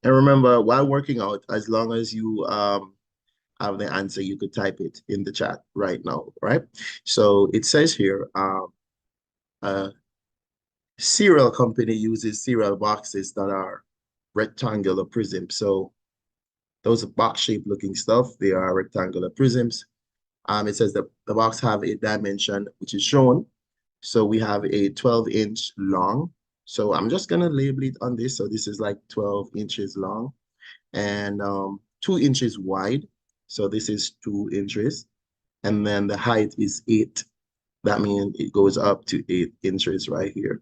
And remember, while working out, as long as you have the answer, you could type it in the chat right now, right? So it says here, a cereal company uses cereal boxes that are rectangular prisms. So those are box-shaped looking stuff. They are rectangular prisms. It says that the box have a dimension which is shown. So we have a 12-inch long. So I'm just gonna label it on this. So this is like 12 inches long and 2 inches wide. So this is 2 inches. And then the height is 8. That means it goes up to 8 inches right here.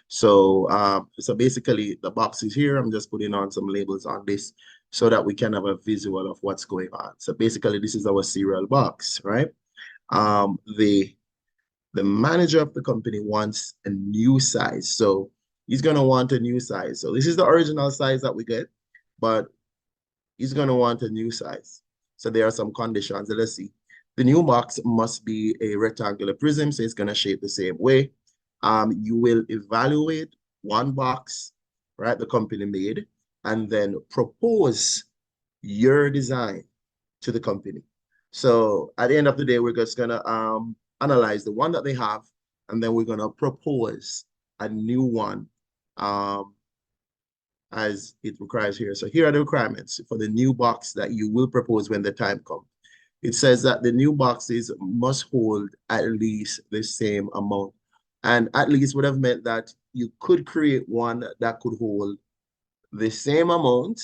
So basically the box is here. I'm just putting on some labels on this so that we can have a visual of what's going on. So basically this is our cereal box, right? Um, the the manager of the company wants a new size. So he's gonna want a new size. So this is the original size that we get, but he's gonna want a new size. So there are some conditions. Let's see. The new box must be a rectangular prism, so it's gonna shape the same way. You will evaluate one box, right, the company made, and then propose your design to the company. So at the end of the day, we're just gonna analyze the one that they have, and then we're gonna propose a new one um, as it requires here. So here are the requirements for the new box that you will propose when the time comes. It says that the new boxes must hold at least the same amount. And at least would have meant that you could create one that could hold the same amount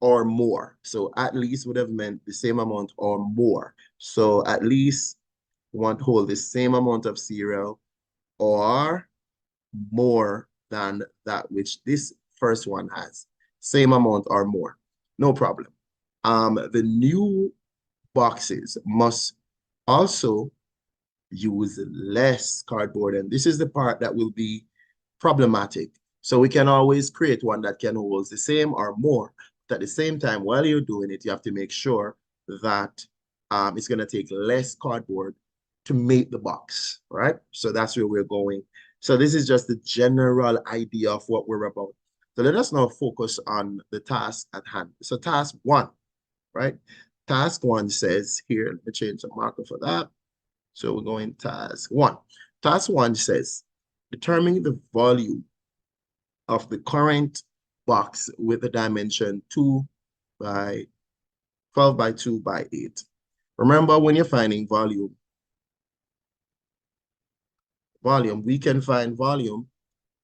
or more. So at least would have meant the same amount or more. So at least want to hold the same amount of cereal or more than that which this first one has. Same amount or more. No problem. The new boxes must also use less cardboard. And this is the part that will be problematic. So we can always create one that can hold the same or more. But at the same time, while you're doing it, you have to make sure that it's going to take less cardboard to make the box, right? So that's where we're going. So this is just the general idea of what we're about. So let us now focus on the task at hand. So task one, right? Task one says here, let me change the marker for that. So we're going task one. Task one says, determine the volume of the current box with the dimension 2 by 12 by 2 by 8. Remember, when you're finding volume, we can find volume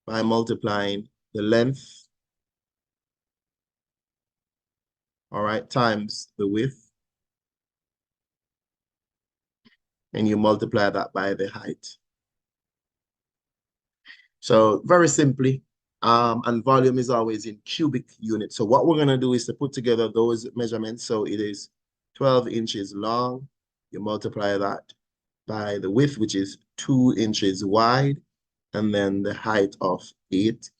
by multiplying the length, all right, times the width, and you multiply that by the height. So very simply, and volume is always in cubic units. So what we're going to do is to put together those measurements. So it is 12 inches long. You multiply that by the width, which is 2 inches wide, and then the height of 8.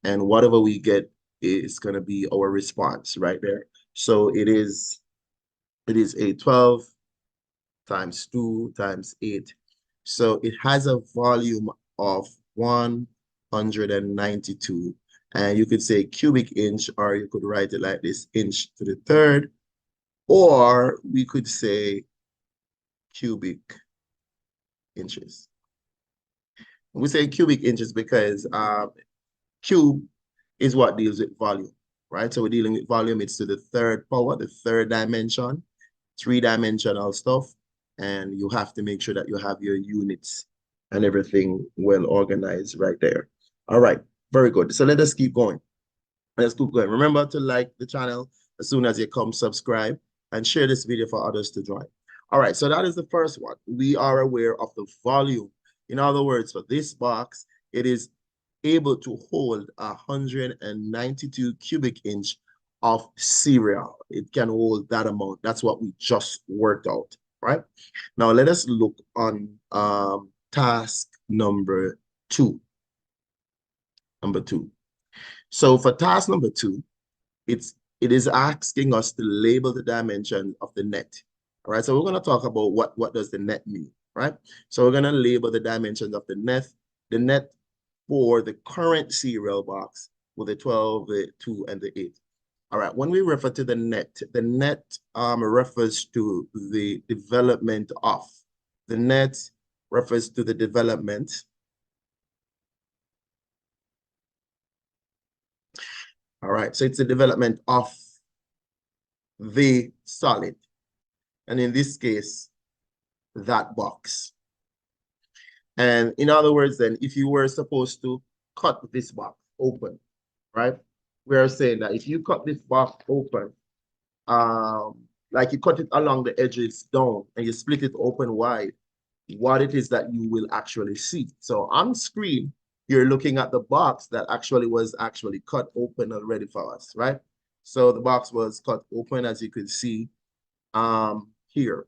And whatever we get is going to be our response right there. So it is a 12 times 2 times 8. So it has a volume of 192. And you could say cubic inch, or you could write it like this, inch to the third, or we could say cubic inches. We say cubic inches because cube is what deals with volume, right? So we're dealing with volume. It's to the third power, the third dimension, three-dimensional stuff. And you have to make sure that you have your units and everything well organized right there. All right, very good. So let us keep going. Let's keep going. Remember to like the channel as soon as you come, subscribe, and share this video for others to join. All right, so that is the first one. We are aware of the volume. In other words, for this box, it is able to hold 192 cubic inch of cereal. It can hold that amount. That's what we just worked out, right? Now let us look on task number two. So for task number two, it is asking us to label the dimension of the net. All right, so we're going to talk about what does the net mean, right? So we're going to label the dimensions of the net for the current cereal box with the 12, the 2, and the 8. All right, when we refer to the net refers to the development of. The net refers to the development. All right, so it's the development of the solid. And in this case, that box. And in other words, then, if you were supposed to cut this box open, right? We are saying that if you cut this box open, like you cut it along the edges down and you split it open wide, what it is that you will actually see. So on screen, you're looking at the box that actually was actually cut open already for us, right? So the box was cut open, as you can see here.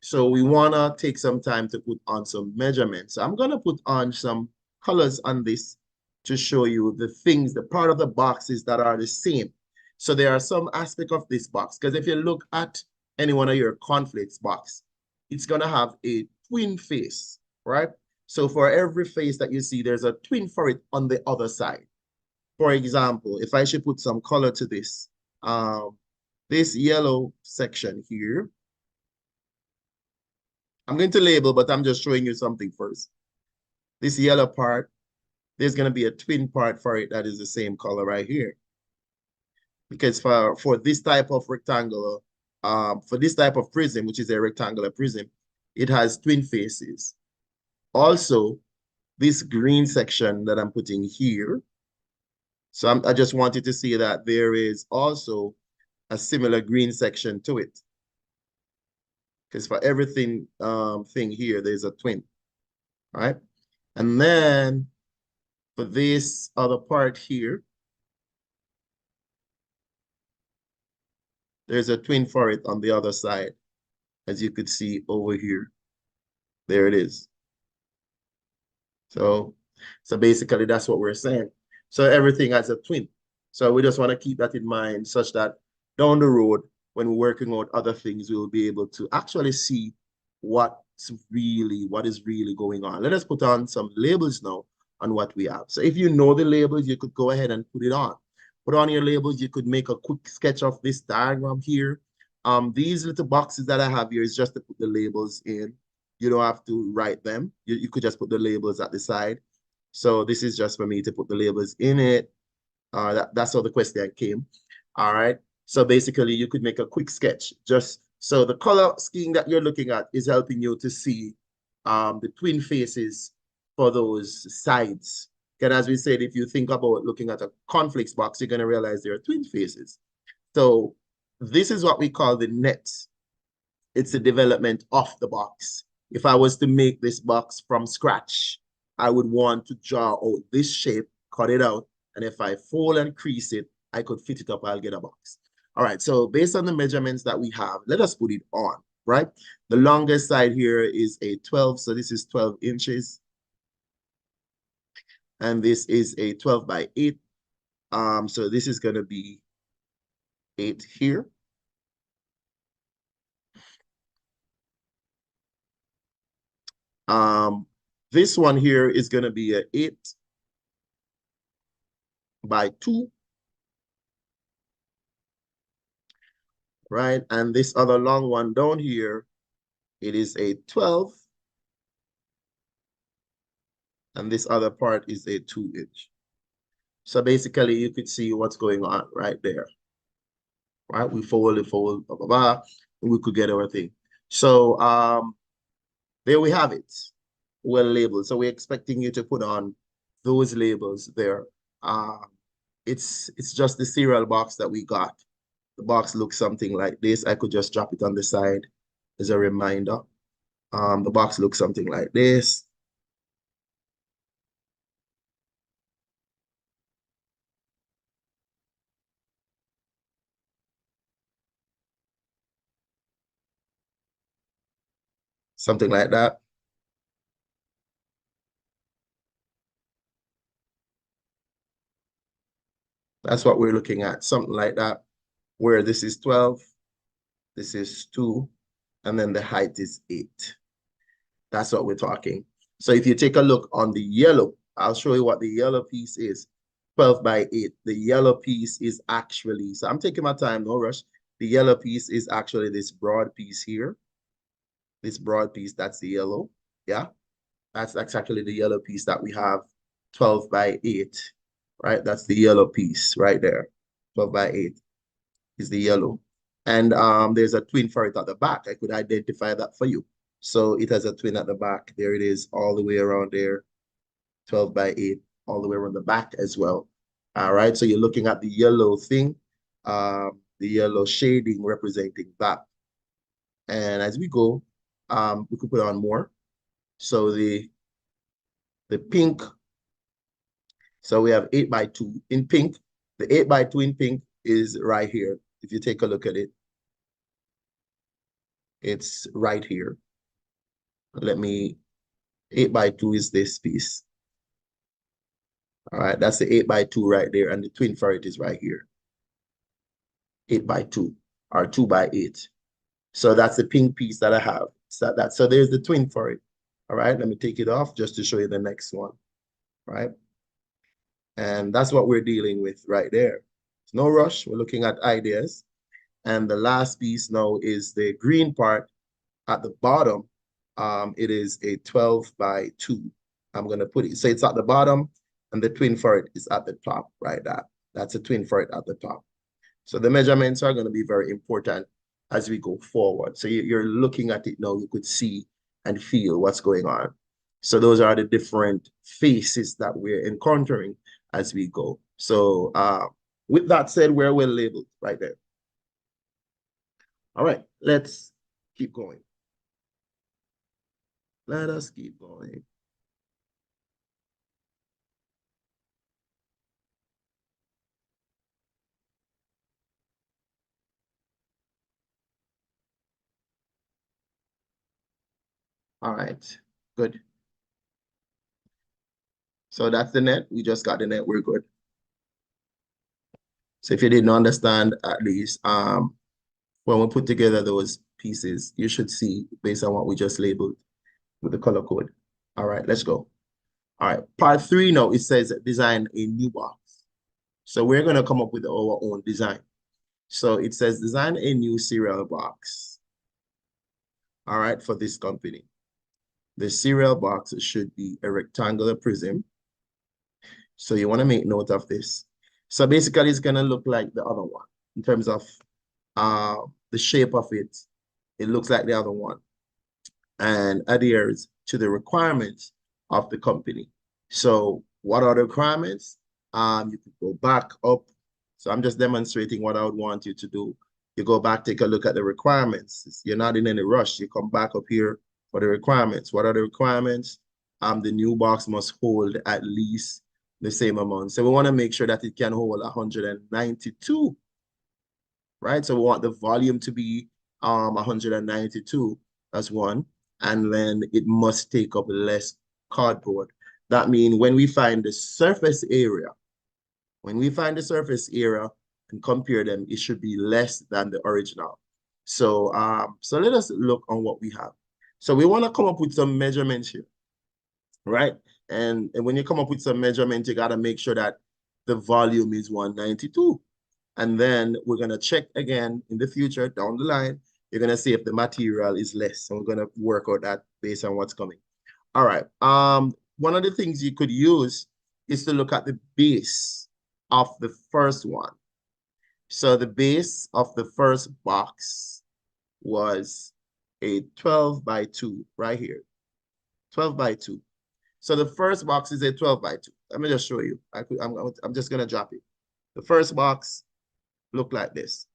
So we want to take some time to put on some measurements. So I'm going to put on some colors on this to show you the things, the part of the boxes that are the same. So there are some aspect of this box, because if you look at any one of your conflicts box, it's going to have a twin face, right? So for every face that you see, there's a twin for it on the other side. For example, if I should put some color to this, this yellow section here, I'm going to label, but I'm just showing you something first. This yellow part, there's going to be a twin part for it that is the same color right here. Because for this type of rectangular, for this type of prism, which is a rectangular prism, it has twin faces. Also, this green section that I'm putting here, so I just wanted to see that there is also a similar green section to it. Because for everything thing here, there's a twin, right? And then for this other part here, there's a twin for it on the other side, as you could see over here. There it is. So basically that's what we're saying. So everything has a twin. So we just want to keep that in mind such that down the road, when we're working out other things, we'll be able to actually see what is really going on. Let us put on some labels now on what we have. So if you know the labels, you could go ahead and put it on. Put on your labels. You could make a quick sketch of this diagram here. These little boxes that I have here is just to put the labels in. You don't have to write them. You could just put the labels at the side. So this is just for me to put the labels in it. That's how the question came. All right. So basically, you could make a quick sketch. Just so the color scheme that you're looking at is helping you to see the twin faces for those sides. And as we said, if you think about looking at a conflicts box, you're going to realize there are twin faces. So this is what we call the net. It's the development of the box. If I was to make this box from scratch, I would want to draw out this shape, cut it out, and if I fold and crease it, I could fit it up, I'll get a box. All right, so based on the measurements that we have, let us put it on, right? The longest side here is a 12, so this is 12 inches. And this is a 12 by 8. So this is going to be 8 here. This one here is going to be a 8 by 2. Right? And this other long one down here, it is a 12. And this other part is a 2-inch. So basically, you could see what's going on right there. Right? We fold, blah, blah, blah, and we could get everything. So there we have it, well labeled. So we're expecting you to put on those labels there. It's just the cereal box that we got. The box looks something like this. I could just drop it on the side as a reminder. The box looks something like this. Something like that. That's what we're looking at, something like that, where this is 12, this is 2, and then the height is 8. That's what we're talking. So if you take a look on the yellow, I'll show you what the yellow piece is. 12 by 8. The yellow piece is actually, so I'm taking my time, no rush. The yellow piece is actually this broad piece here. This broad piece, that's the yellow. Yeah, that's actually the yellow piece that we have, 12 by 8, right? That's the yellow piece right there. 12 by 8 is the yellow. And there's a twin for it at the back. I could identify that for you. So it has a twin at the back. There it is, all the way around there, 12 by 8, all the way around the back as well. All right, so you're looking at the yellow thing, the yellow shading representing that. And as we go, we could put on more. So the pink, so we have 8 by 2 in pink. The 8 by 2 in pink is right here. If you take a look at it, it's right here. Let me, 8 by 2 is this piece. All right, that's the 8 by 2 right there, and the twin for it is right here. 8 by 2 or 2 by 8. So that's the pink piece that I have. So there's the twin for it. All right, let me take it off just to show you the next one. Right. And that's what we're dealing with right there. It's no rush. We're looking at ideas. And the last piece now is the green part at the bottom. It is a 12 by 2. I'm going to put it. So it's at the bottom, and the twin for it is at the top, right? That's a twin for it at the top. So the measurements are going to be very important as we go forward. So you're looking at it now, you could see and feel what's going on. So those are the different faces that we're encountering as we go. So with that said, we're well labeled right there. All right, let's keep going. Let us keep going. All right, good. So that's the net. We just got the net. We're good. So if you didn't understand, at least when we put together those pieces, you should see based on what we just labeled with the color code. All right, let's go. All right, part 3 now, it says design a new box. So we're going to come up with our own design. So it says design a new cereal box. All right, for this company. The cereal box should be a rectangular prism. So you want to make note of this. So basically, it's going to look like the other one in terms of the shape of it. It looks like the other one and adheres to the requirements of the company. So what are the requirements? You could go back up. So I'm just demonstrating what I would want you to do. You go back, take a look at the requirements. You're not in any rush. You come back up here for the requirements. What are the requirements? The new box must hold at least the same amount. So we want to make sure that it can hold 192, right? So we want the volume to be 192. That's one. And then it must take up less cardboard. That means when we find the surface area, and compare them, it should be less than the original. So, so let us look on what we have. So we want to come up with some measurements here, right? And when you come up with some measurements, you got to make sure that the volume is 192. And then we're going to check again in the future down the line. You're going to see if the material is less. So we're going to work out that based on what's coming. All right. One of the things you could use is to look at the base of the first one. So the base of the first box was a 12 by 2 right here. 12 by 2. So the first box is a 12 by 2. Let me just show you. I'm just going to drop it. The first box looked like this.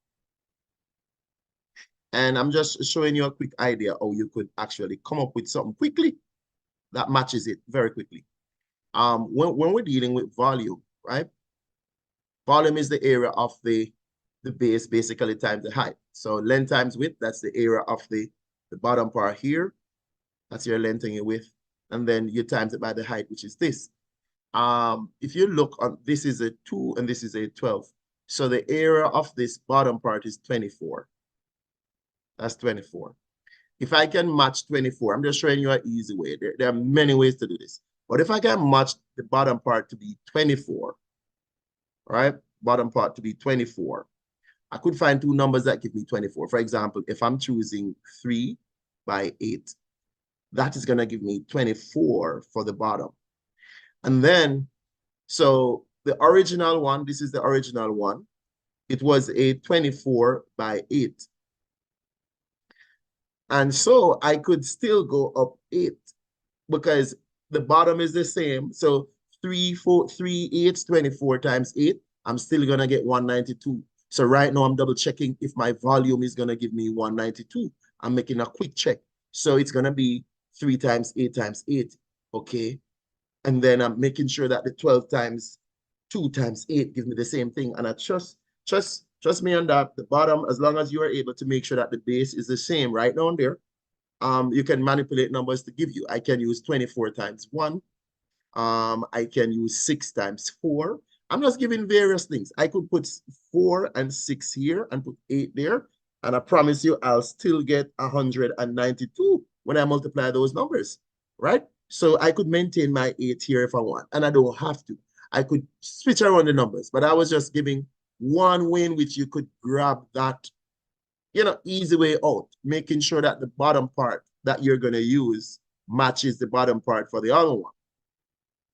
And I'm just showing you a quick idea how you could actually come up with something quickly that matches it very quickly. When we're dealing with volume, right? Volume is the area of the base basically times the height. So length times width, that's the area of the bottom part here. That's your length and your width. And then you times it by the height, which is this. If you look on, this is a 2 and this is a 12. So the area of this bottom part is 24. That's 24. If I can match 24, I'm just showing you an easy way. There are many ways to do this. But if I can match the bottom part to be 24, right? Bottom part to be 24. I could find two numbers that give me 24. For example, if I'm choosing 3 by 8, that is going to give me 24 for the bottom. And then, so the original one, this is the original one. It was a 24 by 8. And so I could still go up 8 because the bottom is the same. So 3, 4, 3, 8, 24 times 8, I'm still going to get 192. So right now I'm double checking if my volume is going to give me 192. I'm making a quick check. So it's going to be 3 times 8 times 8. Okay. And then I'm making sure that the 12 times 2 times 8 gives me the same thing. And I trust me on that. The bottom, as long as you are able to make sure that the base is the same right down there, you can manipulate numbers to give you. I can use 24 times 1. I can use 6 times 4. I'm just giving various things. I could put 4 and 6 here and put 8 there. And I promise you, I'll still get 192 when I multiply those numbers, right? So I could maintain my 8 here if I want, and I don't have to. I could switch around the numbers, but I was just giving one way in which you could grab that, easy way out, making sure that the bottom part that you're going to use matches the bottom part for the other one.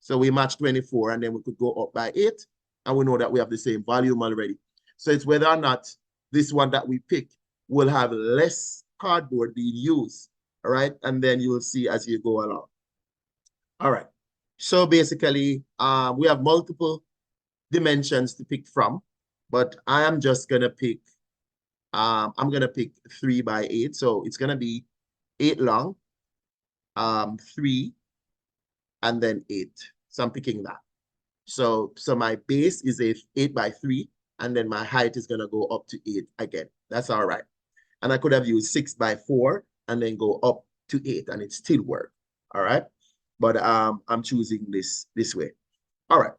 So we match 24, and then we could go up by 8, and we know that we have the same volume already. So it's whether or not this one that we pick will have less cardboard being used, all right? And then you will see as you go along. All right. So basically, we have multiple dimensions to pick from, but I am just going to pick, I'm going to pick 3 by 8. So it's going to be 8 long, 3, and then 8. So I'm picking that. So my base is a 8 by 3, and then my height is going to go up to 8 again. That's all right. And I could have used 6 by 4 and then go up to 8, and it still work. All right. But I'm choosing this way. All right.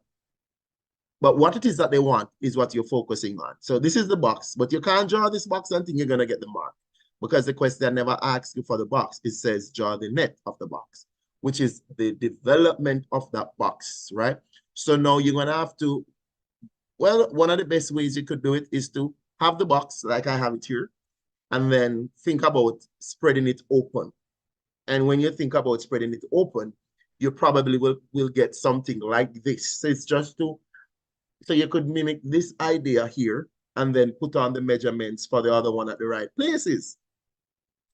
But what it is that they want is what you're focusing on. So this is the box, but you can't draw this box and think you're going to get the mark because the question never asks you for the box. It says draw the net of the box, which is the development of that box, right? So now you're going to have to, well, one of the best ways you could do it is to have the box like I have it here, and then think about spreading it open. And when you think about spreading it open, you probably will get something like this. So it's just to, so you could mimic this idea here and then put on the measurements for the other one at the right places.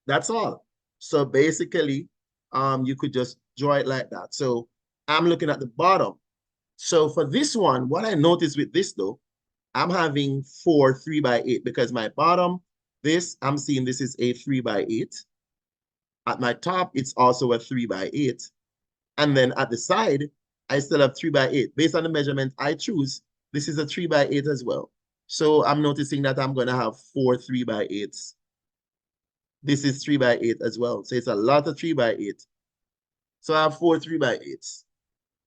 That's all. So basically, you could just draw it like that. So I'm looking at the bottom. So for this one, what I noticed with this though, I'm having 4 3 by 8 because my bottom, I'm seeing this is a 3 by 8. At my top, it's also a 3 by 8. And then at the side, I still have 3 by 8. Based on the measurement I choose, this is a 3 by 8 as well. So I'm noticing that I'm going to have 4 3 by 8s. This is 3 by 8 as well. So it's a lot of 3 by 8. So I have 4 3 by 8s.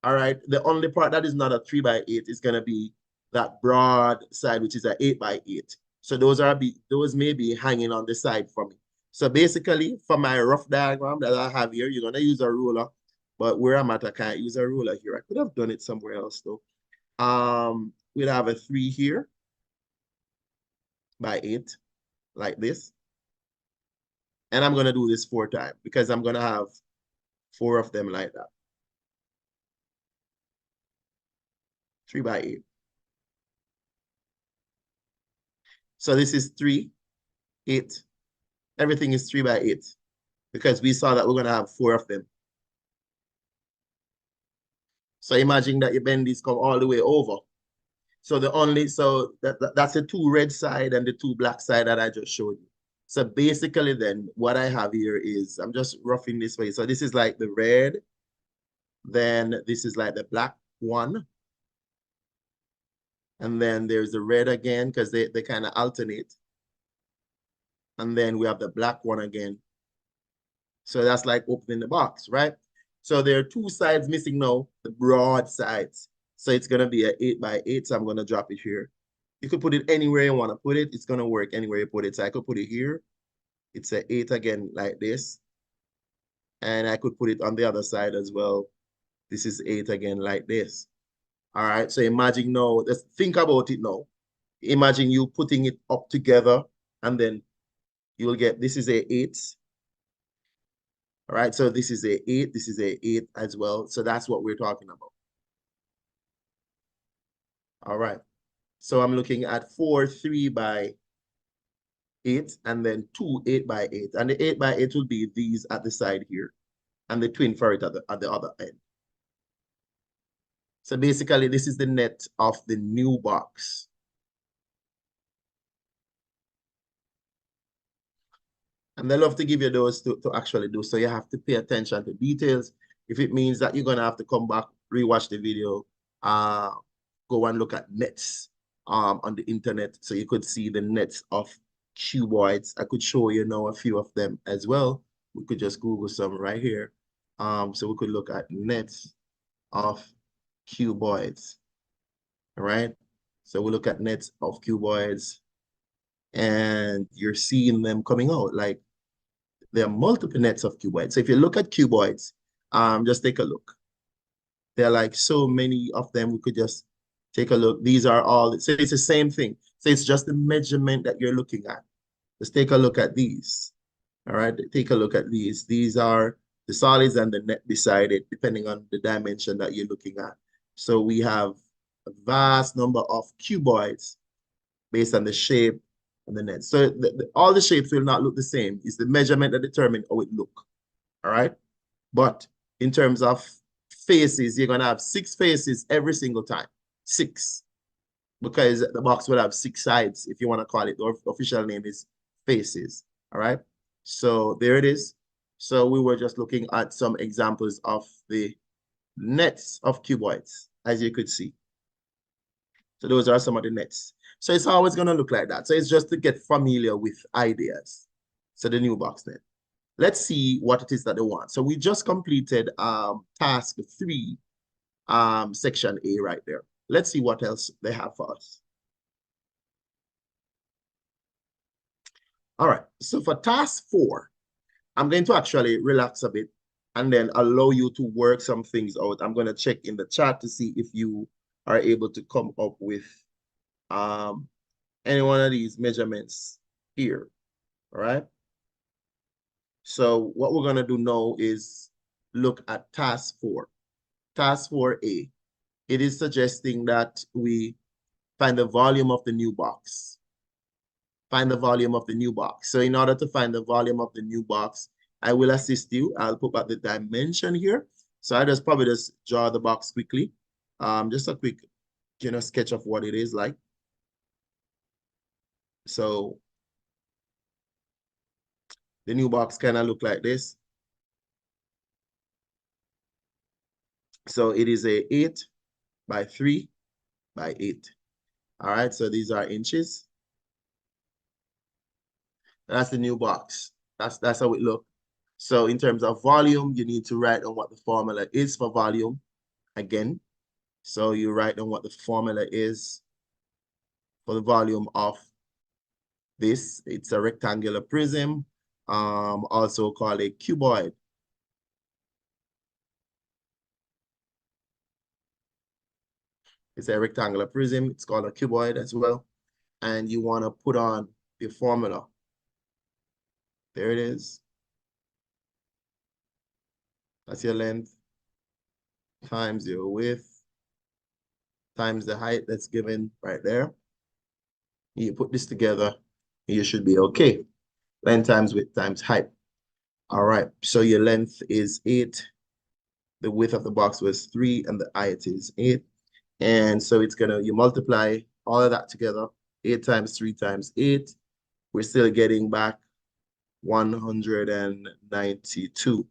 All right. The only part that is not a 3 by 8 is going to be that broad side, which is an 8 by 8. So those may be hanging on the side for me. So basically, for my rough diagram that I have here, you're going to use a ruler. But where I'm at, I can't use a ruler here. I could have done it somewhere else, though. We'd have a 3 here by 8, like this. And I'm going to do this 4 times because I'm going to have 4 of them like that. 3 by 8. So this is 3, 8. Everything is 3 by 8 because we saw that we're going to have 4 of them. So imagine that your bendies come all the way over. So that's the 2 red side and the 2 black side that I just showed you. So basically then what I have here is, I'm just roughing this way. So this is like the red, then this is like the black one. And then there's the red again because they kind of alternate. And then we have the black one again. So that's like opening the box, right? So there are 2 sides missing now, the broad sides. So it's going to be an 8 by 8. So I'm going to drop it here. You could put it anywhere you want to put it. It's going to work anywhere you put it. So I could put it here. It's an 8 again like this. And I could put it on the other side as well. This is 8 again like this. All right. So imagine now, let's think about it now. Imagine you putting it up together and then you will get this is a 8. All right. So this is a 8. This is a 8 as well. So that's what we're talking about. All right. So I'm looking at 4, 3 by 8, and then 2, 8 by 8. And the 8 by 8 will be these at the side here, and the twin for it at the other end. So basically, this is the net of the new box. And they love to give you those to actually do. So you have to pay attention to details. If it means that you're going to have to come back, rewatch the video, uh, go and look at nets on the internet. So you could see the nets of cuboids. I could show you now a few of them as well. We could just Google some right here. So we could look at nets of cuboids, all right? So we look at nets of cuboids and you're seeing them coming out. Like there are multiple nets of cuboids. So if you look at cuboids, just take a look. There are like so many of them. We could just take a look. These are all, so it's the same thing. So it's just the measurement that you're looking at. Let's take a look at these. All right, take a look at these. These are the solids and the net beside it, depending on the dimension that you're looking at. So we have a vast number of cuboids based on the shape and the net. So all the shapes will not look the same. It's the measurement that determines how it look. All right. But in terms of faces, you're gonna have 6 faces every single time. 6. Because the box will have 6 sides, if you want to call it. The official name is faces. All right. So there it is. So we were just looking at some examples of the nets of cuboids, as you could see. So those are some of the nets. So it's always going to look like that. So it's just to get familiar with ideas. So the new box net. Let's see what it is that they want. So we just completed task 3, section A right there. Let's see what else they have for us. All right. So for task 4, I'm going to actually relax a bit and then allow you to work some things out. I'm going to check in the chat to see if you are able to come up with any one of these measurements here. All right. So what we're going to do now is look at task 4. Task 4A. It is suggesting that we find the volume of the new box. Find the volume of the new box. So in order to find the volume of the new box, I will assist you. I'll put back the dimension here. So I just probably just draw the box quickly. Just a quick, sketch of what it is like. So the new box kind of look like this. So it is a 8 by 3 by 8. All right, so these are inches. That's the new box. That's how it looks. So in terms of volume, you need to write on what the formula is for volume again. So you write on what the formula is for the volume of this. It's a rectangular prism, also called a cuboid. It's a rectangular prism. It's called a cuboid as well. And you want to put on the formula. There it is. That's your length times your width times the height that's given right there. You put this together, you should be okay. Length times width times height. All right, so your length is 8. The width of the box was 3, and the height is 8. And so it's gonna, you multiply all of that together, 8 times 3 times 8. We're still getting back 192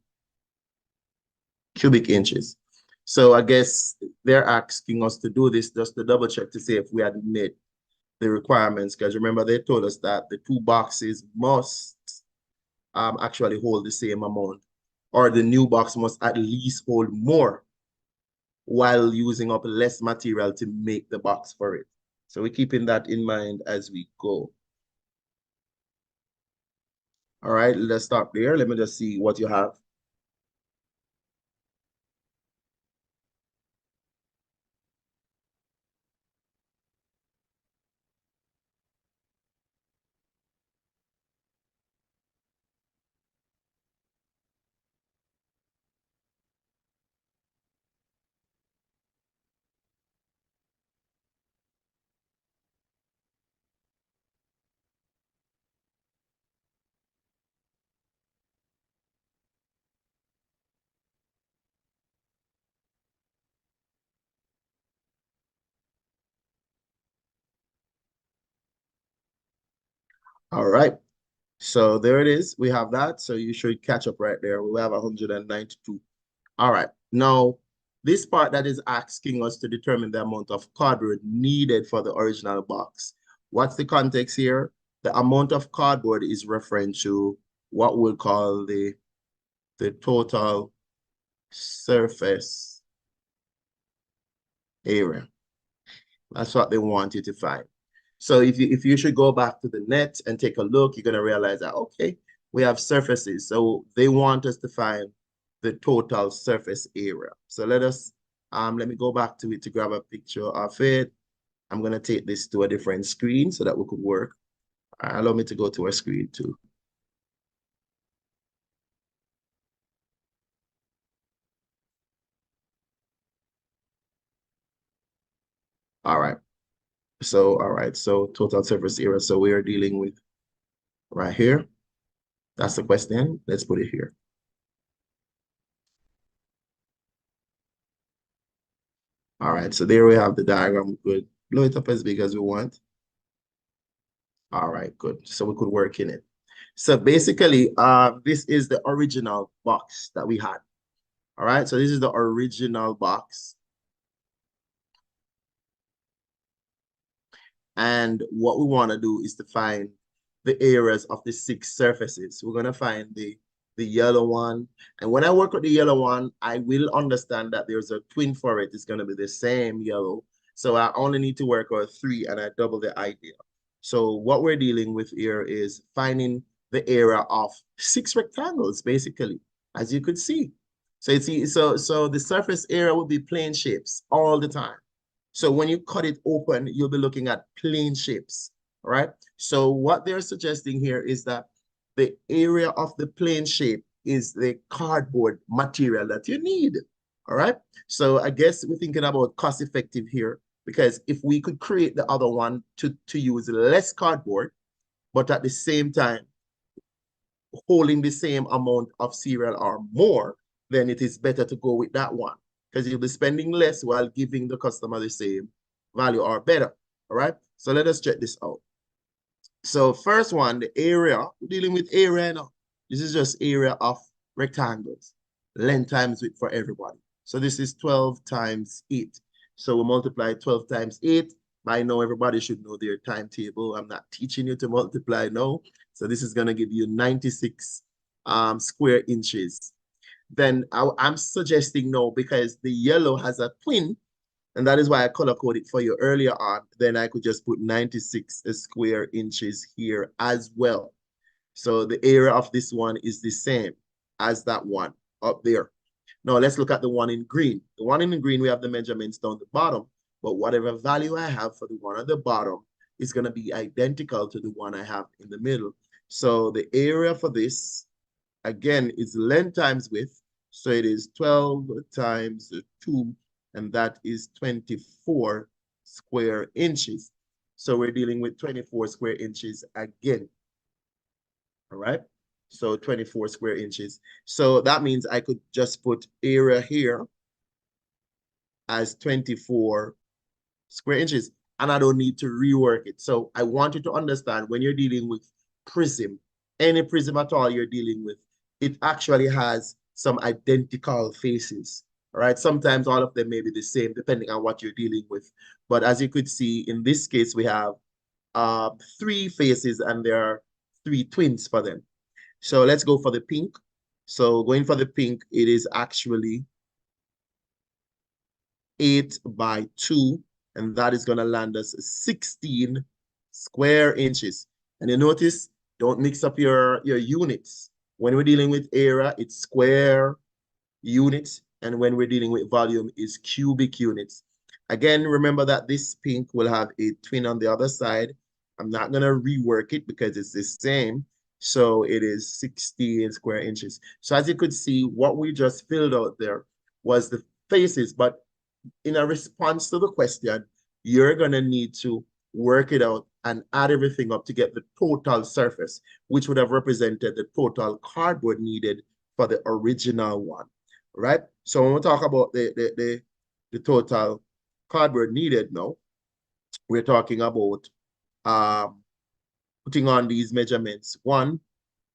cubic inches. So I guess they're asking us to do this just to double check to see if we had met the requirements, because remember they told us that the 2 boxes must actually hold the same amount, or the new box must at least hold more while using up less material to make the box for it. So we're keeping that in mind as we go. All right, let's stop there. Let me just see what you have. All right. So there it is. We have that. So you should catch up right there. We have 192. All right. Now, this part that is asking us to determine the amount of cardboard needed for the original box. What's the context here? The amount of cardboard is referring to what we'll call the total surface area. That's what they want you to find. So if you should go back to the net and take a look, you're gonna realize that okay, we have surfaces. So they want us to find the total surface area. So let me go back to it to grab a picture of it. I'm gonna take this to a different screen so that we could work. Allow me to go to a screen too. All right. So total surface area. So we are dealing with right here. That's the question. Let's put it here. All right, so there we have the diagram. We could blow it up as big as we want. All right, good. So we could work in it. So basically, this is the original box that we had. All right, so this is the original box. And what we want to do is to find the areas of the six surfaces. We're going to find the yellow one. And when I work with the yellow one, I will understand that there's a twin for it. It's going to be the same yellow. So I only need to work out three and I double the idea. So what we're dealing with here is finding the area of six rectangles, basically, as you could see. So so the surface area will be plane shapes all the time. So when you cut it open, you'll be looking at plane shapes, all right? So what they're suggesting here is that the area of the plane shape is the cardboard material that you need, all right? So I guess we're thinking about cost effective here because if we could create the other one to use less cardboard, but at the same time holding the same amount of cereal or more, then it is better to go with that one because you'll be spending less while giving the customer the same value or better. All right. So let us check this out. So first one, the area, we're dealing with area now. This is just area of rectangles, length times width for everybody. So this is 12 times 8. So we multiply 12 times 8. By now, everybody should know their timetable. I'm not teaching you to multiply now. So this is going to give you 96 square inches. Then I'm suggesting no because the yellow has a twin, and that is why I color coded it for you earlier on. Then I could just put 96 square inches here as well. So the area of this one is the same as that one up there. Now let's look at the one in green. The one in green, we have the measurements down the bottom, but whatever value I have for the one at the bottom is going to be identical to the one I have in the middle. So the area for this, again, is length times width. So it is 12 times 2, and that is 24 square inches. So we're dealing with 24 square inches again. All right. So 24 square inches. So that means I could just put area here as 24 square inches, and I don't need to rework it. So I want you to understand when you're dealing with prism, any prism at all you're dealing with, it actually has some identical faces. All right. Sometimes all of them may be the same depending on what you're dealing with. But as you could see, in this case, we have three faces and there are three twins for them. So let's go for the pink. So going for the pink, it is actually 8 by 2, and that is going to land us 16 square inches. And you notice, don't mix up your units. When we're dealing with area, it's square units, and when we're dealing with volume, it's cubic units. Again, remember that this pink will have a twin on the other side. I'm not going to rework it because it's the same. So it is 16 square inches. So as you could see, what we just filled out there was the faces, but in a response to the question, you're going to need to work it out and add everything up to get the total surface, which would have represented the total cardboard needed for the original one, right? So when we talk about the total cardboard needed now, we're talking about putting on these measurements. One,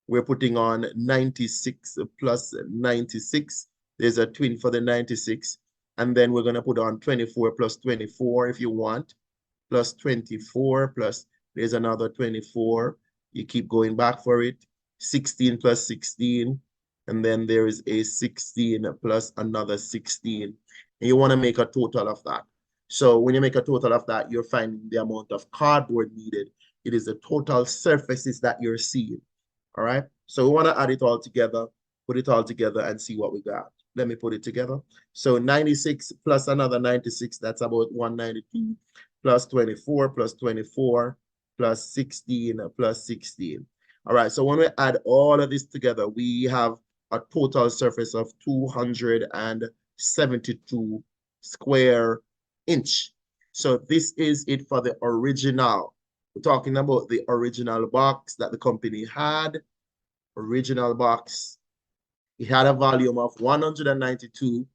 we're putting on 96 plus 96. There's a twin for the 96. And then we're going to put on 24 plus 24 if you want, plus 24 plus there's another 24. You keep going back for it. 16 plus 16. And then there is a 16 plus another 16. And you want to make a total of that. So when you make a total of that, you're finding the amount of cardboard needed. It is the total surfaces that you're seeing. All right. So we want to add it all together, put it all together and see what we got. Let me put it together. So 96 plus another 96, that's about 192, plus 24 plus 24 plus 16 plus 16. All right. So when we add all of this together, we have a total surface of 272 square inch. So this is it for the original. We're talking about the original box that the company had. Original box. It had a volume of 192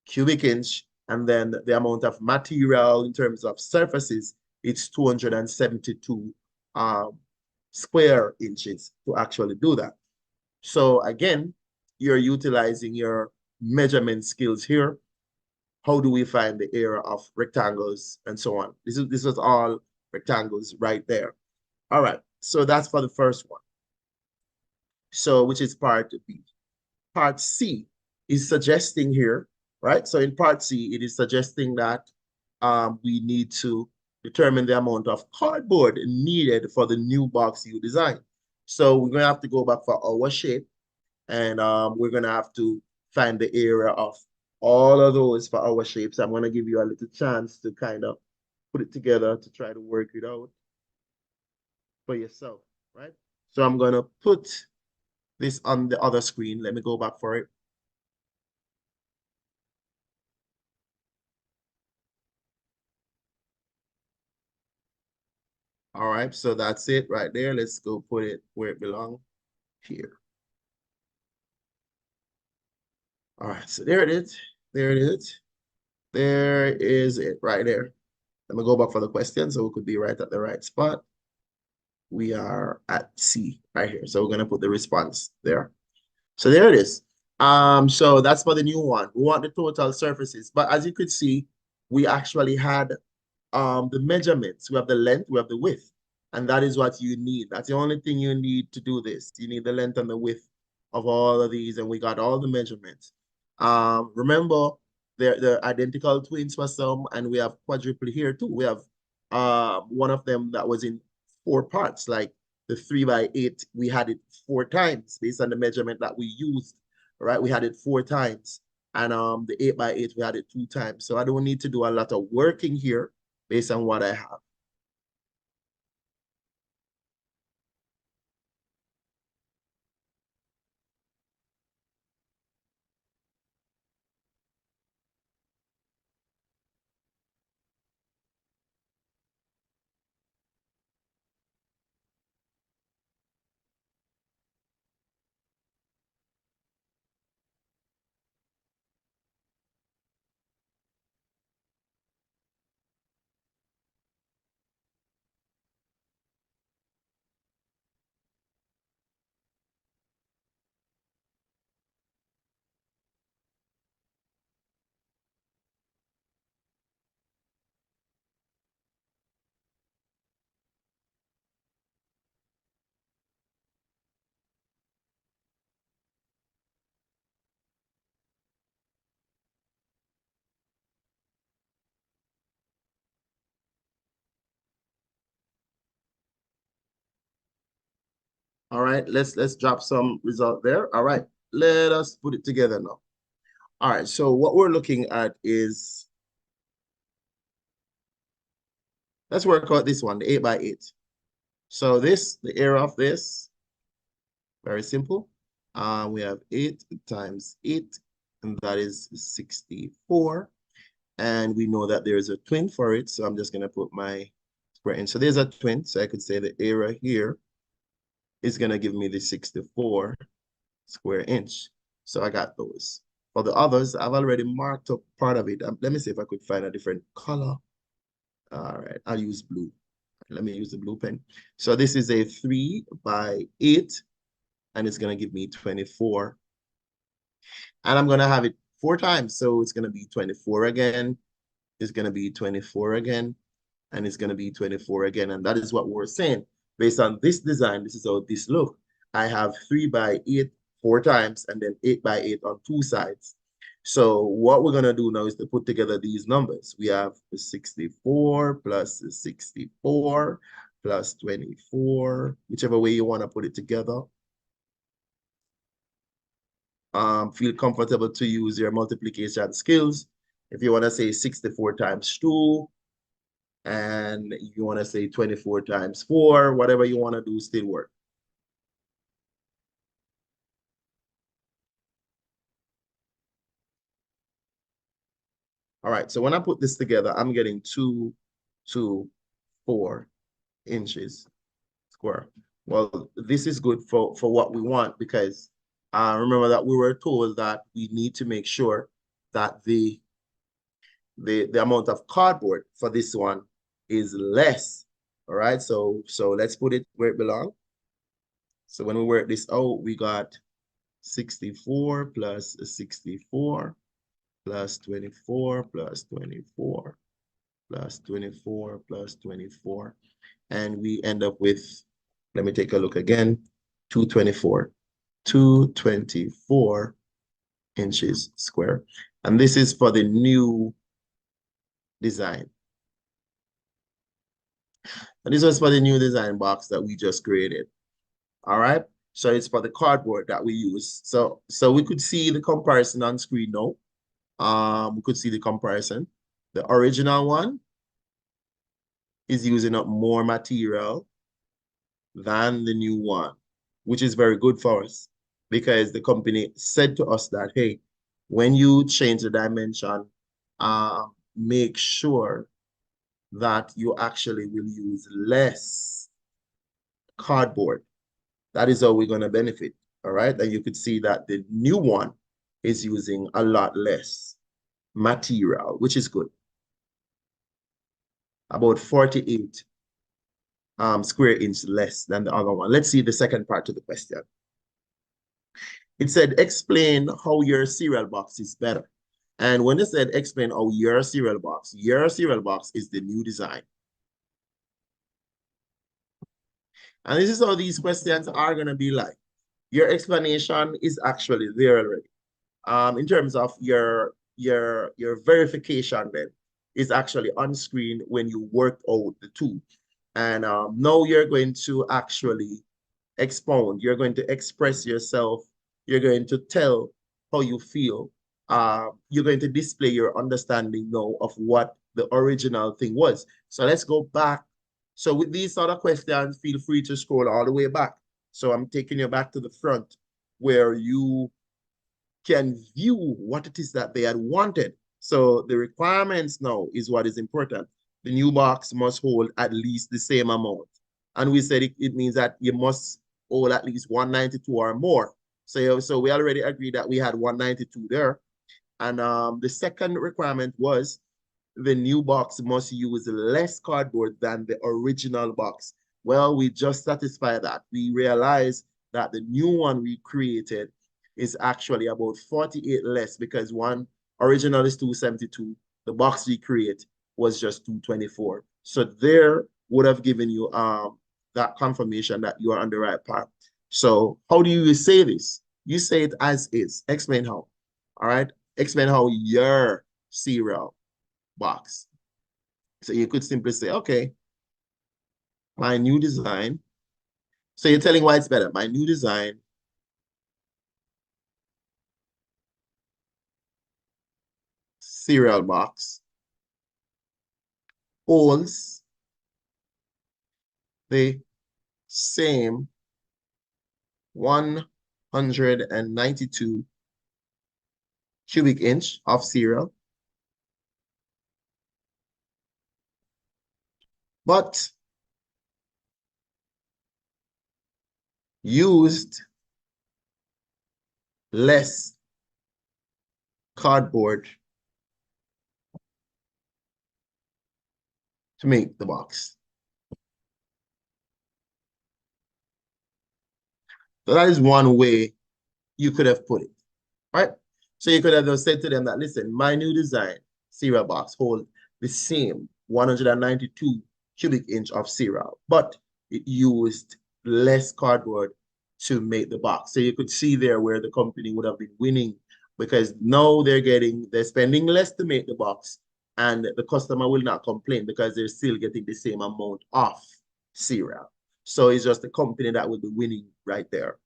cubic inch, and then the amount of material in terms of surfaces, it's 272 square inches to actually do that. So again, you're utilizing your measurement skills here. How do we find the area of rectangles and so on? This is all rectangles right there. All right, so that's for the first one. So which is part B. Part C is suggesting here, right? So in part C, it is suggesting that we need to determine the amount of cardboard needed for the new box you design. So we're going to have to go back for our shape, and we're going to have to find the area of all of those for our shapes. I'm going to give you a little chance to kind of put it together to try to work it out for yourself, right? So I'm going to put this on the other screen. Let me go back for it. All right, so that's it right there. Let's go put it where it belongs, here. All right, so there it is. There it is. There is it right there. Let me go back for the question so we could be right at the right spot. We are at C right here. So we're going to put the response there. So there it is. So that's for the new one. We want the total surfaces. But as you could see, we actually had the measurements. We have the length, we have the width, and that is what you need. That's the only thing you need to do this. You need the length and the width of all of these, and we got all the measurements. Remember, they're identical twins for some, and we have quadruple here too. We have one of them that was in 4 parts, like the 3x8. We had it 4 times based on the measurement that we used. Right, we had it 4 times, and the 8x8 we had it 2 times. So I don't need to do a lot of working here based on what I have. All right, let's drop some result there. All right, let us put it together now. All right, so what we're looking at is, let's work out this one, the 8x8. So this, the area of this, very simple. We have 8 times 8, and that is 64. And we know that there's a twin for it, so I'm just going to put my square in. So there's a twin, so I could say the area here is going to give me the 64 square inch. So I got those. For the others, I've already marked up part of it. Let me see if I could find a different color. All right, I'll use blue. Let me use the blue pen. So this is a 3 by 8, and it's going to give me 24. And I'm going to have it 4 times. So it's going to be 24 again. It's going to be 24 again. And it's going to be 24 again. And that is what we're saying. Based on this design, this is how this look. I have 3 by 8 4 times, and then 8 by 8 on 2 sides. So what we're going to do now is to put together these numbers. We have 64 plus 64 plus 24, whichever way you want to put it together. Feel comfortable to use your multiplication skills. If you want to say 64 times 2, and you want to say 24 times 4, whatever you want to do still work. All right, so when I put this together, I'm getting 2 to 4 inches square. Well, this is good for what we want, because remember that we were told that we need to make sure that the amount of cardboard for this one is less. All right, so let's put it where it belongs. So when we work this out, we got 64 plus 64 plus 24 plus 24 plus 24 plus 24. And we end up with, let me take a look again, 224. 224 inches square. And this is for the new design. And this was for the new design box that we just created. All right. So it's for the cardboard that we use. So we could see the comparison on screen now. We could see the comparison. The original one is using up more material than the new one, which is very good for us, because the company said to us that, hey, when you change the dimension, make sure that you actually will use less cardboard. That is how we're going to benefit. All right. And you could see that the new one is using a lot less material, which is good. About 48 square inch less than the other one. Let's see the second part of the question. It said, explain how your cereal box is better. And when it said explain how your cereal box is the new design. And this is how these questions are going to be like. Your explanation is actually there already. In terms of your verification, then is actually on screen when you work out the two. And now you're going to actually expound. You're going to express yourself. You're going to tell how you feel. You're going to display your understanding now of what the original thing was. So let's go back. So with these other questions, feel free to scroll all the way back. So I'm taking you back to the front, where you can view what it is that they had wanted. So the requirements now is what is important. The new box must hold at least the same amount. And we said it means that you must hold at least 192 or more. So we already agreed that we had 192 there. And the second requirement was the new box must use less cardboard than the original box. Well, we just satisfied that. We realized that the new one we created is actually about 48 less, because one original is 272. The box we create was just 224. So there would have given you that confirmation that you are on the right path. So how do you say this? You say it as is. Explain how. All right. Explain how your cereal box. So you could simply say, okay, my new design. So you're telling why it's better. My new design cereal box holds the same 192 cubic inch of cereal, but used less cardboard to make the box. So that is one way you could have put it, right? So you could have just said to them that, listen, my new design cereal box hold the same 192 cubic inch of cereal, but it used less cardboard to make the box. So you could see there where the company would have been winning because now they're spending less to make the box, and the customer will not complain because they're still getting the same amount of cereal. So it's just the company that will be winning right there.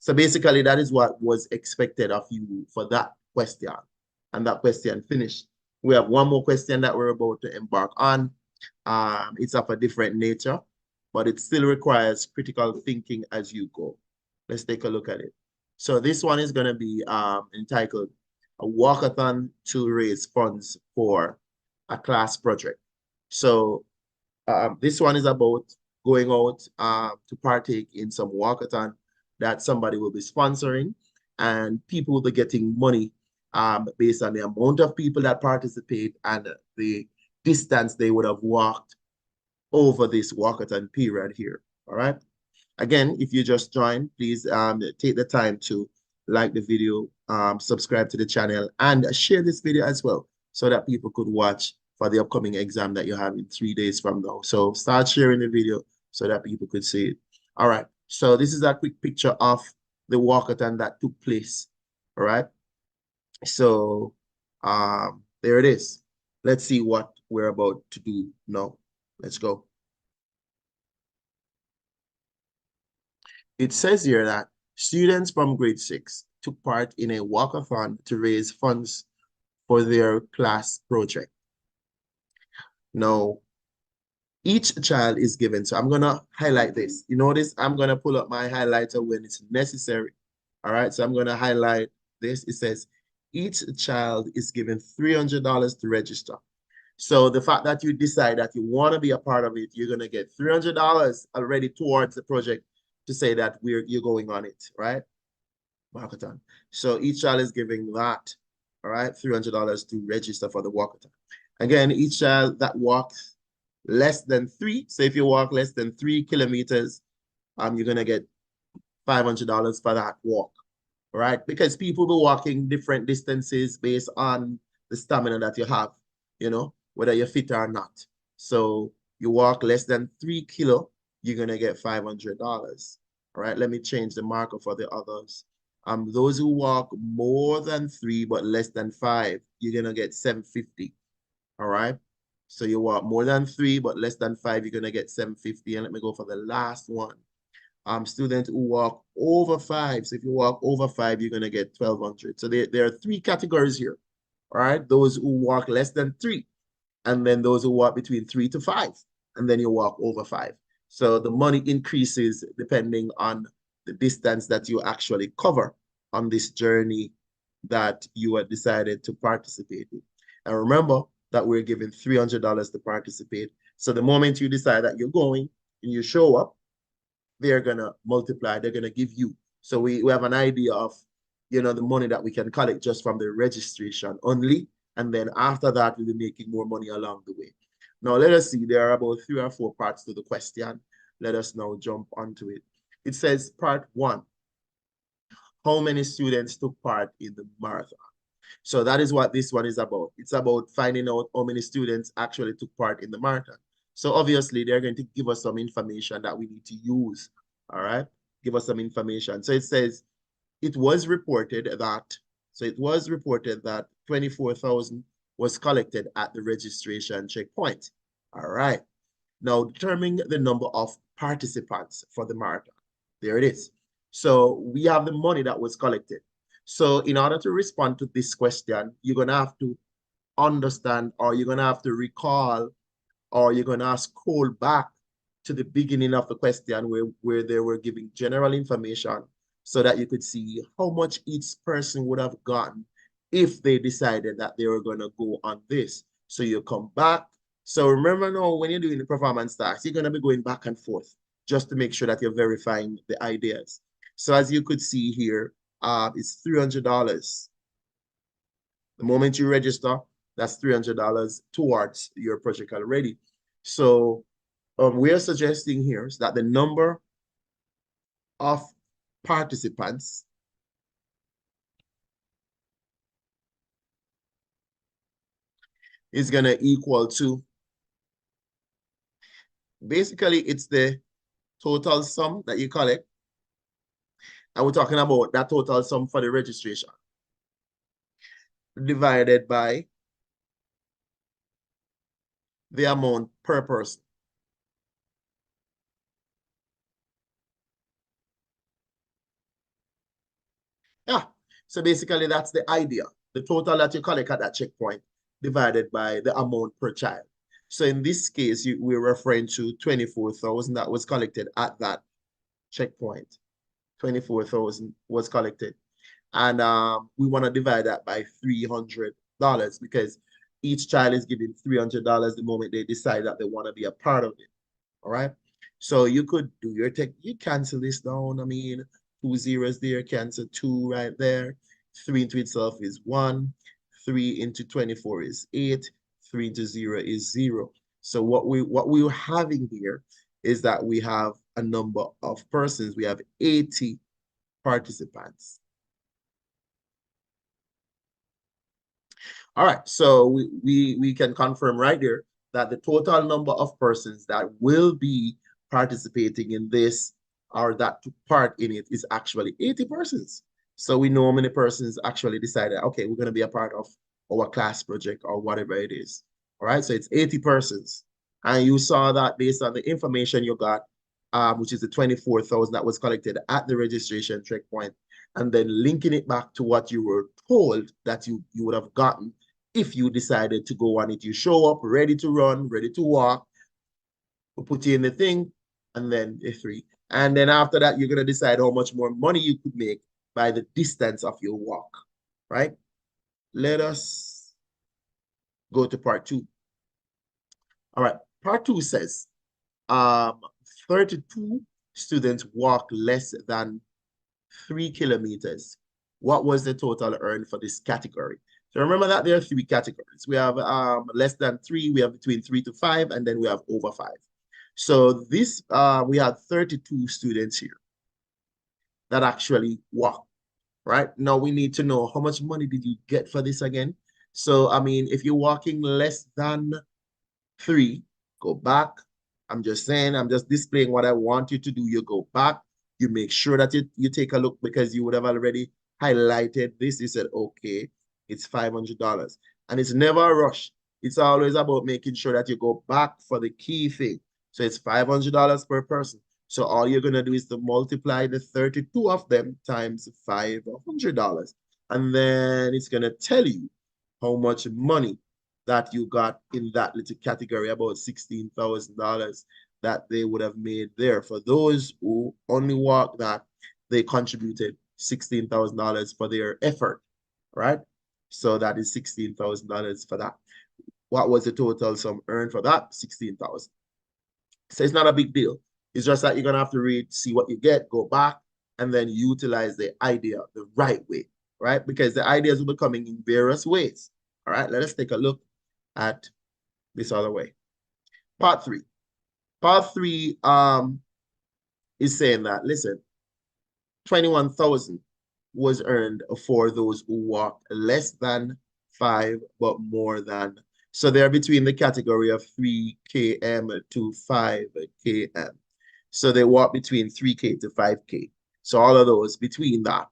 So basically, that is what was expected of you for that question. And that question finished. We have one more question that we're about to embark on. It's of a different nature, but it still requires critical thinking as you go. Let's take a look at it. So this one is going to be entitled A Walkathon to Raise Funds for a Class Project. So this one is about going out to partake in some walkathon that somebody will be sponsoring, and people will be getting money based on the amount of people that participate and the distance they would have walked over this walkathon period here. All right. Again, if you just joined, please take the time to like the video, subscribe to the channel, and share this video as well so that people could watch for the upcoming exam that you have in 3 days from now. So start sharing the video so that people could see it. All right. So this is a quick picture of the walkathon that took place. All right. So there it is. Let's see what we're about to do now. Let's go. It says here that students from grade 6 took part in a walkathon to raise funds for their class project. Now, each child is given, so I'm going to highlight this. You notice I'm going to pull up my highlighter when it's necessary. All right, so I'm going to highlight this. It says each child is given $300 to register. So the fact that you decide that you want to be a part of it, you're going to get $300 already towards the project to say that you're going on it, right? Walkathon. So each child is giving that, all right, $300 to register for the walkathon. Again, each child that walks less than 3, so if you walk less than 3 kilometers, you're gonna get $500 for that walk, all right? Because people will be walking different distances based on the stamina that you have, you know, whether you're fit or not. So you walk less than 3 kilo, you're gonna get $500. All right, let me change the marker for the others. Those who walk more than 3 but less than 5, you're gonna get 750. All right. So you walk more than 3 but less than 5, you're gonna get 750. And let me go for the last one. Students who walk over 5. So if you walk over 5, you're gonna get 1,200. So there are 3 categories here. All right. Those who walk less than 3, and then those who walk between 3 to 5, and then you walk over 5. So the money increases depending on the distance that you actually cover on this journey that you had decided to participate in. And remember that we're giving $300 to participate. So the moment you decide that you're going and you show up, they're gonna multiply, they're gonna give you. So we have an idea of, you know, the money that we can collect just from the registration only. And then after that, we'll be making more money along the way. Now, let us see. There are about 3 or 4 parts to the question. Let us now jump onto it. It says part 1, how many students took part in the marathon? So that is what this one is about. It's about finding out how many students actually took part in the marathon. So obviously, they're going to give us some information that we need to use, all right? Give us some information. So it says, it was reported that 24,000 was collected at the registration checkpoint. All right. Now determining the number of participants for the marathon. There it is. So we have the money that was collected. So in order to respond to this question, you're going to have to understand, or you're going to have to recall, or you're going to scroll back to the beginning of the question where they were giving general information so that you could see how much each person would have gotten if they decided that they were going to go on this. So you come back. So remember now, when you're doing the performance tasks, you're going to be going back and forth just to make sure that you're verifying the ideas. So as you could see here, it's $300. The moment you register, that's $300 towards your project already. So we are suggesting here is that the number of participants is going to equal to, basically, it's the total sum that you collect. And we're talking about that total sum for the registration divided by the amount per person. Yeah. So basically, that's the idea. The total that you collect at that checkpoint divided by the amount per child. So in this case, we're referring to 24,000 that was collected at that checkpoint. 24,000 was collected. And we want to divide that by $300 because each child is given $300 the moment they decide that they want to be a part of it. All right. So you could do your tech, you cancel this down. I mean, 2 zeros there, cancel 2 right there. 3 into itself is 1. 3 into 24 is 8. 3 into 0 is 0. So what we're having here is that we have a number of persons. We have 80 participants. All right, so we can confirm right there that the total number of persons that will be participating in this or that took part in it is actually 80 persons. So we know how many persons actually decided, okay, we're going to be a part of our class project or whatever it is. All right, so it's 80 persons. And you saw that based on the information you got, which is the 24,000 that was collected at the registration checkpoint, and then linking it back to what you were told that you would have gotten if you decided to go on it. You show up ready to run, ready to walk, we'll put you in the thing, and then a 3. And then after that, you're going to decide how much more money you could make by the distance of your walk, right? Let us go to part 2. All right, part 2 says 32 students walk less than 3 kilometers. What was the total earned for this category? So remember that there are 3 categories. We have less than 3, we have between 3 to 5, and then we have over 5. So this, we had 32 students here that actually walked, right? Now we need to know how much money did you get for this again? So, I mean, if you're walking less than 3, go back. I'm just saying, I'm just displaying what I want you to do. You go back, you make sure that you take a look because you would have already highlighted this. You said, okay, it's $500. And it's never a rush. It's always about making sure that you go back for the key thing. So it's $500 per person. So all you're going to do is to multiply the 32 of them times $500. And then it's going to tell you how much money that you got in that little category, about $16,000 that they would have made there. For those who only walk that, they contributed $16,000 for their effort, right? So that is $16,000 for that. What was the total sum earned for that? 16,000. So it's not a big deal. It's just that you're gonna have to read, see what you get, go back, and then utilize the idea the right way, right? Because the ideas will be coming in various ways. All right, let us take a look at this other way. Part 3. Part 3 is saying that, listen, 21,000 was earned for those who walked less than 5 but more than. So they're between the category of 3 km to 5 km. So they walk between 3K to 5K. So all of those between that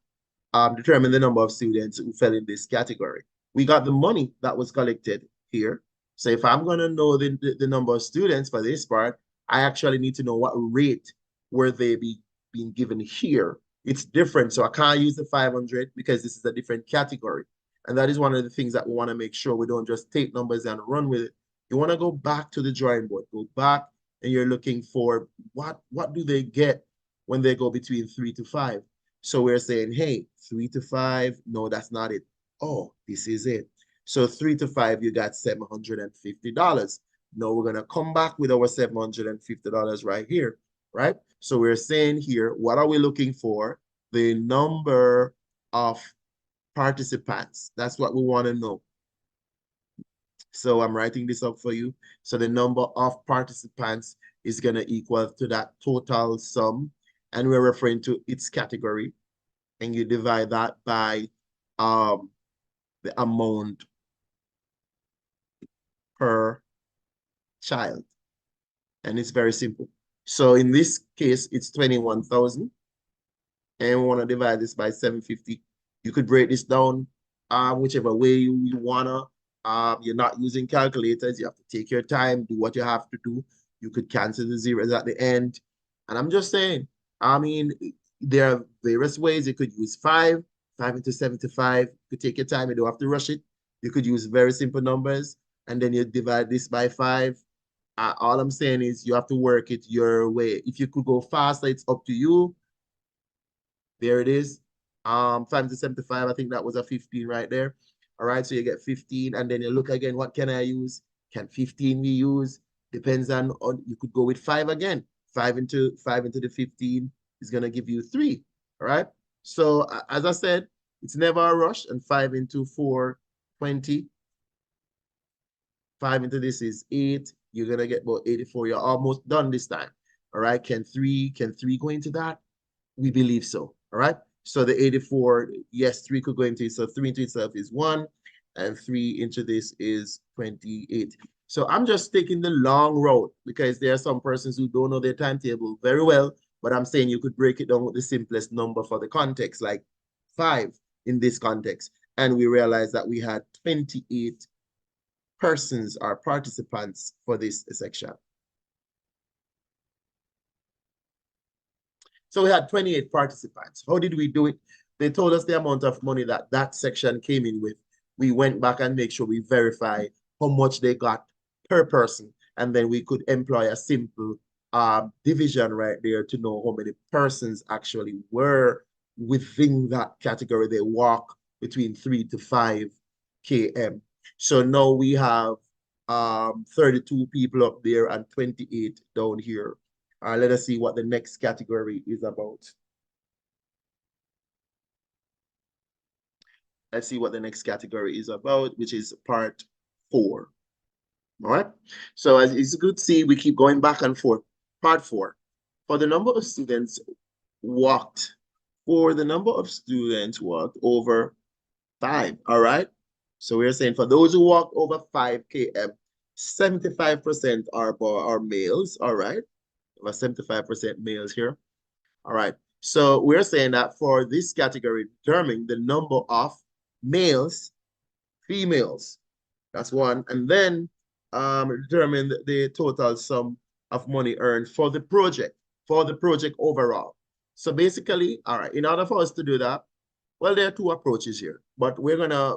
determine the number of students who fell in this category. We got the money that was collected here. So if I'm going to know the number of students for this part, I actually need to know what rate were they being given here. It's different. So I can't use the 500 because this is a different category. And that is one of the things that we want to make sure we don't just take numbers and run with it. You want to go back to the drawing board, go back, and you're looking for what do they get when they go between 3 to 5. So we're saying, hey, 3 to 5, no, that's not it. Oh, this is it. So 3 to 5, you got $750. Now we're going to come back with our $750 right here, right? So we're saying here, what are we looking for? The number of participants. That's what we want to know. So I'm writing this up for you. So the number of participants is going to equal to that total sum and we're referring to its category, and you divide that by the amount per child. And it's very simple. So in this case, it's 21,000. And we want to divide this by 750. You could break this down whichever way you wanna. You're not using calculators. You have to take your time, do what you have to do. You could cancel the zeros at the end. And I'm just saying, I mean, there are various ways. You could use 5 into 75. You could take your time. You don't have to rush it. You could use very simple numbers, and then you divide this by 5. All I'm saying is you have to work it your way. If you could go faster, it's up to you. There it is. 5 to 75, I think that was a 15 right there. All right, so you get 15, and then you look again, what can I use? Can 15 be used? Depends on you could go with 5 again. 5 into the 15 is gonna give you 3. All right. So as I said, it's never a rush, and 5 into 4, 20. 5 into this is 8. You're gonna get about 84. You're almost done this time. All right. Can 3 go into that? We believe so. All right. So the 84, yes, 3 could go into it. So 3 into itself is 1, and 3 into this is 28. So I'm just taking the long road because there are some persons who don't know their timetable very well, but I'm saying you could break it down with the simplest number for the context, like 5 in this context. And we realized that we had 28 persons or participants for this section. So we had 28 participants. How did we do it? They told us the amount of money that that section came in with. We went back and make sure we verify how much they got per person. And then we could employ a simple division right there to know how many persons actually were within that category. They walk between 3 to 5 km. So now we have 32 people up there and 28 down here. Let us see what the next category is about. Let's see what the next category is about, which is part 4. All right. So as it's good to see, we keep going back and forth. Part 4. For the number of students walked, over 5. All right. So we're saying for those who walked over 5 km, 75% are males. All right. About 75% males here. All right. So we're saying that for this category, determine the number of males, females. That's one. And then determine the total sum of money earned for the project overall. So basically, all right, in order for us to do that, well, there are 2 approaches here, but we're gonna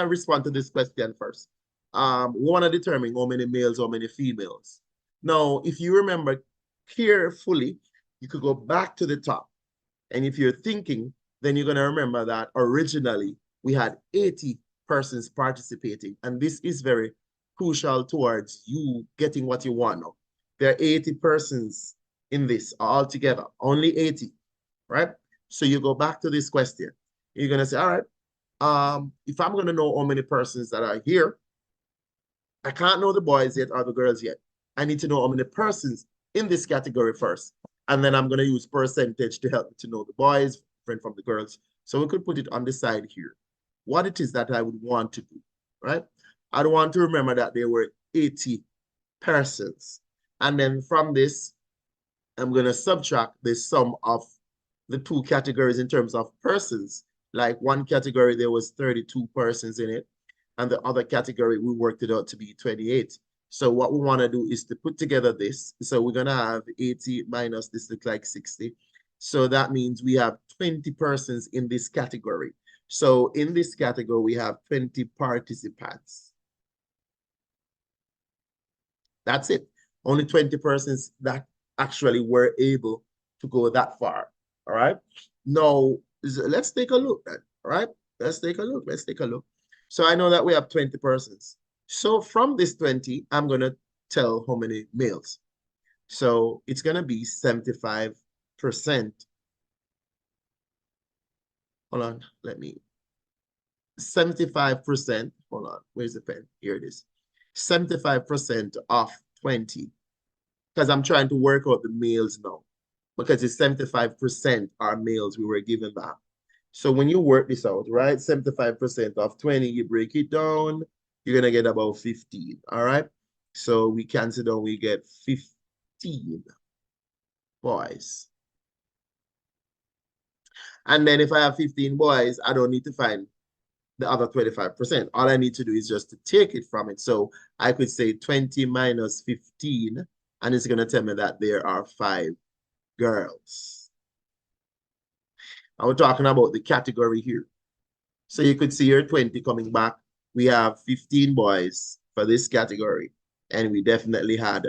respond to this question first. We want to determine how many males, how many females. Now, if you remember carefully, you could go back to the top. And if you're thinking, then you're going to remember that originally we had 80 persons participating. And this is very crucial towards you getting what you want now. There are 80 persons in this altogether, only 80, right? So you go back to this question. You're going to say, all right, if I'm going to know how many persons that are here, I can't know the boys yet or the girls yet. I need to know how many persons in this category first. And then I'm going to use percentage to help me to know the boys different from the girls. So we could put it on the side here. What it is that I would want to do, right? I'd want to remember that there were 80 persons. And then from this, I'm going to subtract the sum of the 2 categories in terms of persons. Like one category, there was 32 persons in it. And the other category, we worked it out to be 28. So what we want to do is to put together this. So we're going to have 80 minus this look like 60. So that means we have 20 persons in this category. So in this category, we have 20 participants. That's it. Only 20 persons that actually were able to go that far. All right. Now, let's take a look then. All right. Let's take a look. So I know that we have 20 persons. So from this 20, I'm going to tell how many males. So it's going to be 75%. Hold on, 75%, hold on, where's the pen? Here it is. 75% of 20, because I'm trying to work out the males now. because it's 75% are males, we were given that. So when you work this out, right, 75% of 20, you break it down, you're going to get about 15, all right? So we cancel down, we get 15 boys. And then if I have 15 boys, I don't need to find the other 25%. All I need to do is just to take it from it. So I could say 20 minus 15, and it's going to tell me that there are 5 girls. And we're talking about the category here. So you could see here 20 coming back. We have 15 boys for this category, and we definitely had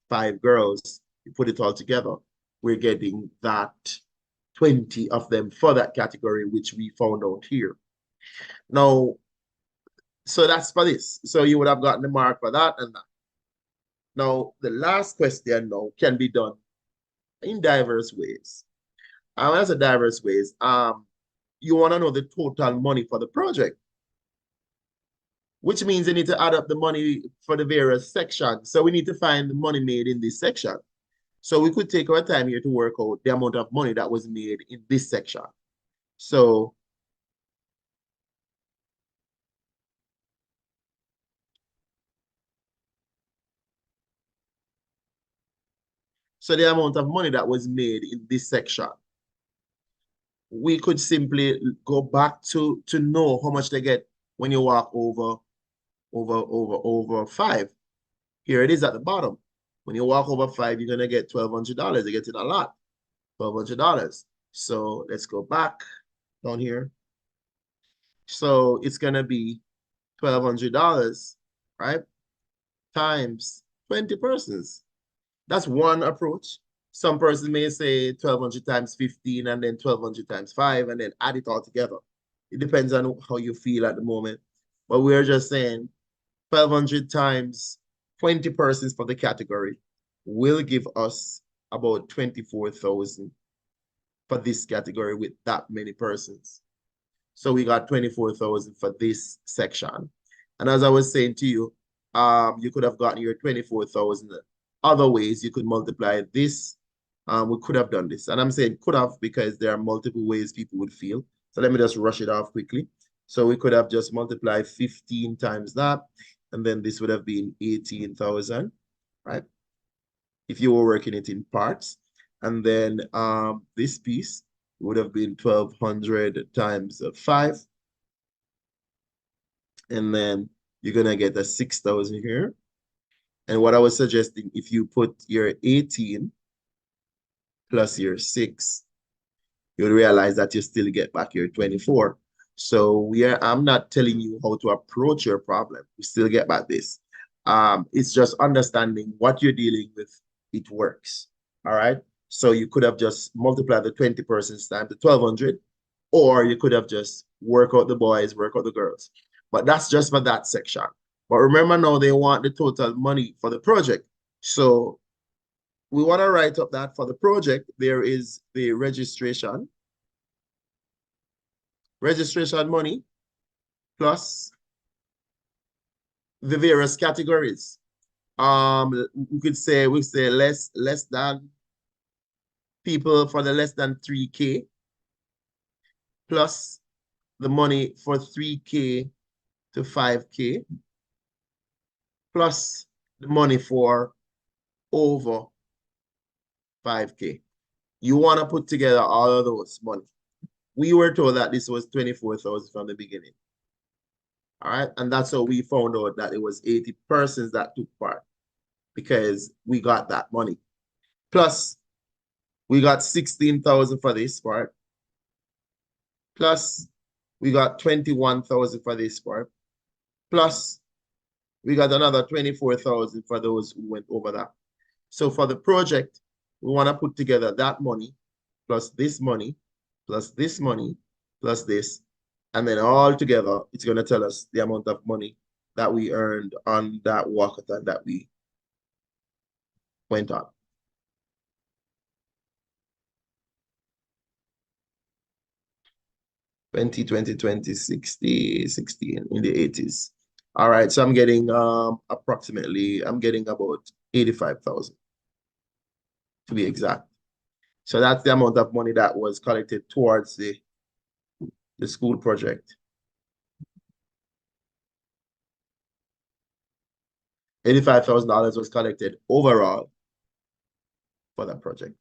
5 girls. You put it all together, we're getting that 20 of them for that category, which we found out here. Now, so that's for this. So you would have gotten the mark for that and that. Now, the last question now can be done in diverse ways. As a diverse ways, you want to know the total money for the project, which means you need to add up the money for the various sections. So we need to find the money made in this section. So we could take our time here to work out the amount of money that was made in this section. So the amount of money that was made in this section, we could simply go back to know how much they get when you walk over 5. Here it is at the bottom. When you walk over 5, you're gonna get $1,200. You're getting a lot, $1,200. So let's go back down here. So it's gonna be $1,200, right? Times 20 persons. That's one approach. Some person may say 1,200 times 15 and then 1,200 times 5 and then add it all together. It depends on how you feel at the moment. But we're just saying 1,200 times 20 persons for the category will give us about 24,000 for this category with that many persons. So we got 24,000 for this section. And as I was saying to you, you could have gotten your 24,000 other ways. You could multiply this. We could have done this. And I'm saying could have because there are multiple ways people would feel. So let me just rush it off quickly. So we could have just multiplied 15 times that. And then this would have been 18,000, right? If you were working it in parts. And then this piece would have been 1,200 times 5. And then you're going to get a 6,000 here. And what I was suggesting, if you put your 18 plus your 6, you'll realize that you still get back your 24. So I'm not telling you how to approach your problem. We still get back this. It's just understanding what you're dealing with. It works. All right. So you could have just multiplied the 20 persons times the 1,200, or you could have just work out the boys, work out the girls. But that's just for that section. But remember now, they want the total money for the project. So we want to write up that for the project, there is the registration money plus the various categories. We say less than people for the less than 3K plus the money for 3K to 5K plus the money for over 5K. You want to put together all of those money. We were told that this was 24,000 from the beginning. All right. And that's how we found out that it was 80 persons that took part because we got that money. Plus, we got 16,000 for this part. Plus, we got 21,000 for this part. Plus, we got another 24,000 for those who went over that. So for the project, we want to put together that money plus this money plus this money plus this. And then all together, it's going to tell us the amount of money that we earned on that walkathon that we went on. 20, 20, 20, 60, 16 in the 80s. All right, so I'm getting approximately, I'm getting about 85,000 to be exact. So that's the amount of money that was collected towards the school project. $85,000 was collected overall for that project.